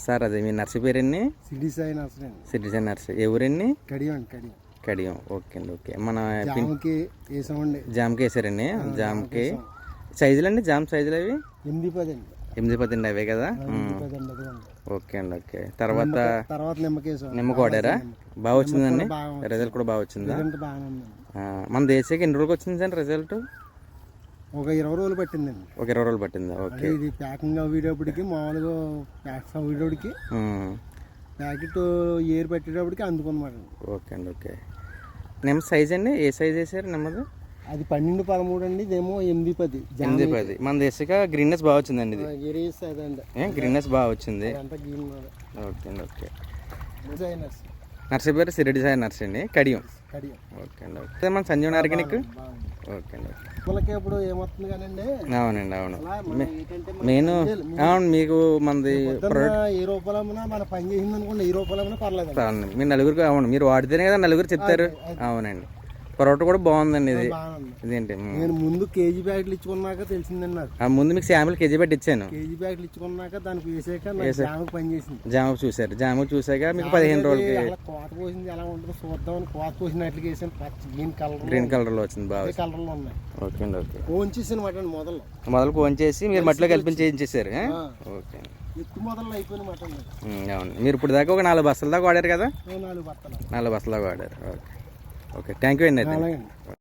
Sir అదే మీ nursery పేరండి? సిటీ సాయి నర్సరీ అండి. City Sai nursery. ఏ ఊరండి? కడియం అండి. కడియం. కడియం. ఓకే అండి. ఓకే. మన జామకి వేసామండి. జామకి వేసారండి. జామకి సైజులు అండి? జామ సైజులు అవి 8-10 అండి. 8-10 అండి అవే కదా? 8-10 అండి. ఓకే అండి. ఓకే. తర్వాత నిమ్మకేసాం. నిమ్మకు వాడారా? బాగా వచ్చిందండి రిజల్ట్? కూడా బాగా వచ్చిందా? మన దేశీకి ఎన్ని రోజులకు వచ్చింది సార్ రిజల్ట్? ఒక 20 రోజులు పట్టిందండి. ఒక 20 రోజులు పట్టిందా? ఓకే. ఇది ప్యాకింగ్ అయ్యేటప్పటికి మామూలుగా ప్యాక్స్ అయ్యేటప్పటికి ప్యాకెట్ ఏరు పెట్టేటప్పటికి అందుకున్నమాట. ఓకే అండి. ఓకే. నిమ్మ సైజ్ అండి? ఏ సైజ్ వేసారు నిమ్మది? అది 12-13 అండి. ఇదేమో 8-10. 8-10. మన దేశీగా గ్రీన్నెస్ బాగా వచ్చిందండి. ఇది గ్రీన్నెస్ బాగా వచ్చింది. ఓకే అండి. ఓకే. నర్సరీ పేరు సిరిడి సాయి నర్సరీ అండి. కడియం. ఓకే అండి. ఓకే. మన సంజీవన్ ఆర్గానిక్. ఓకే అండి. ఇప్పుడు ఏమవుతుంది కానండి. అవునండి. అవును. నేను అవును మీకు మనది ఏ రూపాయలు మన పని చేసింది అనుకోండి, ఏ రూపాయలు పర్లేదు. మీరు నలుగురికి అవును మీరు వాడితేనే కదా నలుగురు చెప్తారు. అవునండి. పొరోటా కూడా బాగుందండి. ఇది ఇదేంటి నేను ముందు కేజీ ప్యాకెట్లు ఇచ్చుకున్నాక తెలిసిందండి నాకు. ముందు మీకు శాంపుల్ కేజీ ప్యాకెట్ ఇచ్చాను. కేజీ ప్యాకెట్లు ఇచ్చుకున్నాక దానికి వేసాక జామకు పని చేసింది. జామకు చూసారు. జామకు చూసాక మీకు 15 రోజులకి కోత పోసింది ఎలా ఉంటుందో చూద్దామని కోత పోసినట్లు వేసాను. గ్రీన్ కలర్ లో వచ్చింది. బాగా కలర్ లో ఉన్నాయి. ఓకే అండి. ఓకే. కోంచేసి మొదలు కోంచేసి మీరు మట్టిలో కలిపి చేయించేసారు. ఓకే. ఎక్కువ మొదలు అయిపోయిన మాట. అవును. మీరు ఇప్పుడు దాకా ఒక 4 బస్తాల దాకా వాడారు కదా? 4 బస్తాలు. 4 బస్తాల దాకా వాడారు. ఓకే. ఓకే. థ్యాంక్ యూ అండి.